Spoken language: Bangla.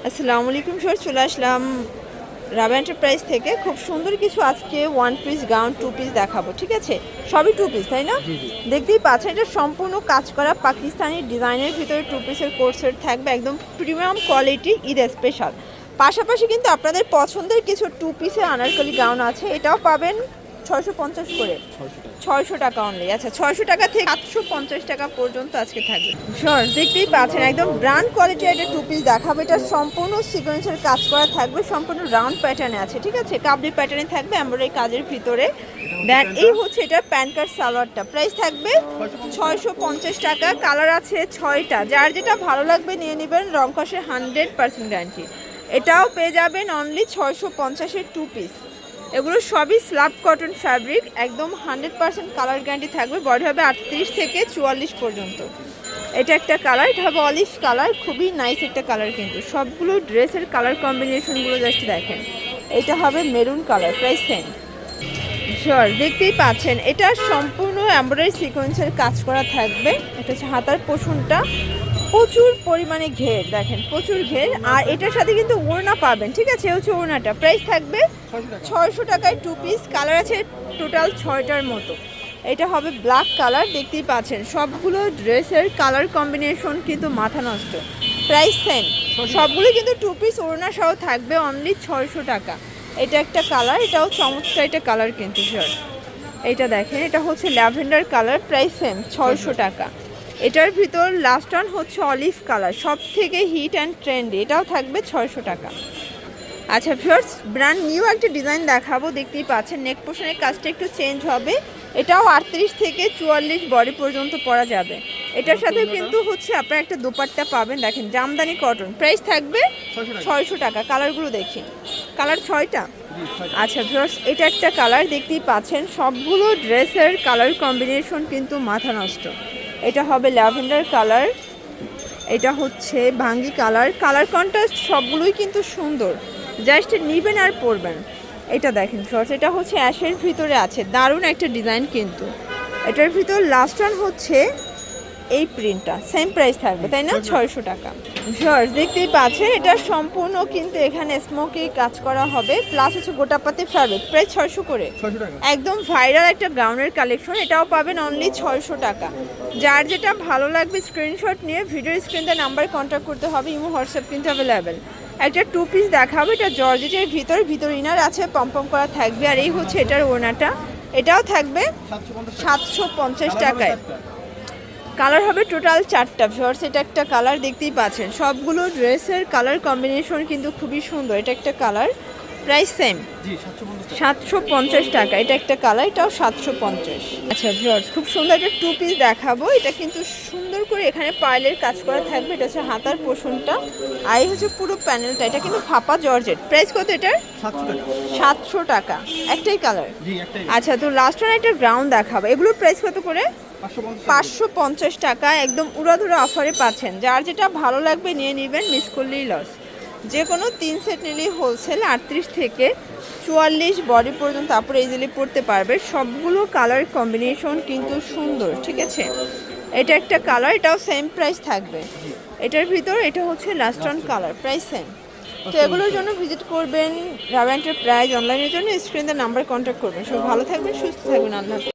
আসসালামু আলাইকুম স্যার, চলে আসলাম রাবা এন্টারপ্রাইজ থেকে। খুব সুন্দর কিছু আজকে one piece gown two piece দেখাবো, ঠিক আছে? সবই টু পিস, তাই না? জি, জি। দেখতেই পাচ্ছেন এটা সম্পূর্ণ কাজ করা পাকিস্তানি ডিজাইনের ভিতরে টু পিসের কোর্সের থাকবে, একদম প্রিমিয়াম কোয়ালিটি, ঈদ স্পেশাল। পাশাপাশি কিন্তু আপনাদের পছন্দের কিছু টু পিসের আনারকলি গাউন আছে, এটাও পাবেন 650 করে, 600 টাকা অনলি। আচ্ছা, 600 টাকা থেকে 750 টাকা পর্যন্ত আজকে থাকবে। শর্ট দেখতেই পাচ্ছেন একদম ব্র্যান্ড কোয়ালিটির একটা টু পিস দেখাবো। এটা সম্পূর্ণ সিকোয়েন্সের কাজ করা থাকবে, সম্পূর্ণ রাউন্ড প্যাটার্নে আছে, ঠিক আছে? কাবলি প্যাটার্নে থাকবে এমব্রয়ডারি কাজের ভিতরে। দেন এই হচ্ছে এটার প্যান্ট কার্ড সালোয়ারটা, প্রাইস থাকবে 650 টাকা। কালার আছে 6টা, যার যেটা ভালো লাগবে নিয়ে নেবেন, রং কষের 100% গ্যারান্টি। এটাও পেয়ে যাবেন অনলি 650-এর টু পিস। এগুলো সবই স্ল্যাব কটন ফ্যাব্রিক, একদম 100% কালার গ্যারান্টি থাকবে। বডি হবে 38 থেকে 44 পর্যন্ত। এটা একটা কালার, এটা হবে অলিভ কালার, খুবই নাইস একটা কালার। কিন্তু সবগুলো ড্রেসের কালার কম্বিনেশনগুলো জাস্ট দেখেন। এটা হবে maroon colour, price same. Sure, দেখতেই পাচ্ছেন এটা সম্পূর্ণ এমব্রয়ডারি সিকোয়েন্সের কাজ করা থাকবে। এটা হচ্ছে হাতার পোষণটা, প্রচুর পরিমাণে ঘের, দেখেন প্রচুর ঘের। আর এটার সাথে কিন্তু ওড়না পাবেন, ঠিক আছে? হচ্ছে ওড়নাটা, প্রাইস থাকবে 600 টাকায় টু পিস। কালার আছে টোটাল 6টার মতো। এটা হবে ব্ল্যাক কালার, দেখতেই পাচ্ছেন সবগুলো ড্রেসের কালার কম্বিনেশন কিন্তু মাথা নষ্ট। প্রাইস সেম, সবগুলো কিন্তু টু পিস ওড়না সহ থাকবে অনলি 600 টাকা। এটা একটা কালার, এটাও চমৎকার একটা কালার কিন্তু শিওর। এটা দেখেন, এটা হচ্ছে ল্যাভেন্ডার কালার, প্রাইস সেম 600 টাকা। এটার ভিতর লাস্ট ওয়ান হচ্ছে অলিভ কালার, সব থেকে হিট অ্যান্ড ট্রেন্ডি, এটাও থাকবে 600 টাকা। আচ্ছা ফিয়ার্স, ব্র্যান্ড নিউ একটা ডিজাইন দেখাবো। দেখতেই পাচ্ছেন নেক পোর্শনের কাজটা একটু চেঞ্জ হবে। এটাও 38 থেকে 44 বডি পর্যন্ত পরা যাবে। এটার সাথে কিন্তু হচ্ছে আপনারা একটা দোপাট্টা পাবেন, দেখেন জামদানি কটন, প্রাইস থাকবে 600 টাকা। কালারগুলো দেখি, কালার 6টা। আচ্ছা ফিয়ার্স, এটা একটা কালার, দেখতেই পাচ্ছেন সবগুলো ড্রেসের কালার কম্বিনেশন কিন্তু মাথা নষ্ট। এটা হবে ল্যাভেন্ডার কালার, এটা হচ্ছে ভাঙ্গি কালার। কালার কন্ট্রাস্ট সবগুলোই কিন্তু সুন্দর, জাস্ট নিবেন আর পরবেন। এটা দেখেন শর্টস, এটা হচ্ছে অ্যাশের ভিতরে আছে, দারুণ একটা ডিজাইন কিন্তু। এটার ভিতর লাস্ট ওয়ান হচ্ছে এই প্রিন্টটা, সেম প্রাইস থাকবে, তাই না? 600 টাকা। শর্টস দেখতেই পাচ্ছেন এটা সম্পূর্ণ কিন্তু এখানে স্মোকি কাজ করা হবে, প্লাস হচ্ছে গোটাপাতি ফ্যাব্রিক, প্রাইস 600 করে। একদম ভাইরাল একটা গাউনের কালেকশন, এটাও পাবেন অনলি 600 টাকা। যার যেটা ভালো লাগবে স্ক্রিনশট নিয়ে ভিডিও স্ক্রিনতে নাম্বার কন্ট্যাক্ট করতে হবে, ইমো হোয়াটসঅ্যাপ কিন্তু অ্যাভেলেবেল। একটা টু পিস দেখাবো, এটা জর্জেটের ভিতর ইনার আছে, পম্পম করা থাকবে। আর এই হচ্ছে এটার ওড়নাটা, এটাও থাকবে 750 টাকায়। কালার হবে টোটাল 4টা ভিউয়ার্স। এটা একটা কালার, দেখতেই পাচ্ছেন সবগুলো ড্রেসের কালার কম্বিনেশন কিন্তু খুবই সুন্দর। এটা একটা কালার, প্রাইস সেম 750 টাকা। এটা একটা কালার, এটাও 750। আচ্ছা ভিউয়ার্স, খুব সুন্দর একটা টু পিস দেখাবো। এটা কিন্তু সুন্দর করে এখানে পার্লের কাজ করা থাকবে। এটা হচ্ছে হাতার পোষণটা, আর এই হচ্ছে পুরো প্যানেলটা। এটা কিন্তু ফাপা জর্জেট, প্রাইস কত এটার? 700 টাকা। একটাই কালার? আচ্ছা, তো লাস্ট ওয়ান একটা গ্রাউন্ড দেখাবো। এগুলোর প্রাইস কত করে? 550 টাকা। একদম উড়াধুরা অফারে পাচ্ছেন, যার যেটা ভালো লাগবে নিয়ে নেবেন, মিস করলেই লস। যে কোনো 3 সেট নিলেই হোলসেল 38 থেকে 44 বডি পর্যন্ত আপনারা ইজিলি পড়তে পারবে। সবগুলো কালার কম্বিনেশন কিন্তু সুন্দর, ঠিক আছে? এটা একটা কালার, এটাও সেম প্রাইস থাকবে। এটার ভিতর এটা হচ্ছে last one colour, price same. তো এগুলোর জন্য ভিজিট করবেন রাবা এন্টারপ্রাইজ। অনলাইনের জন্য স্ক্রিনে নাম্বার কন্ট্যাক্ট করবেন। সব ভালো থাকবেন, সুস্থ থাকবেন, আল্লাহ হাফেজ।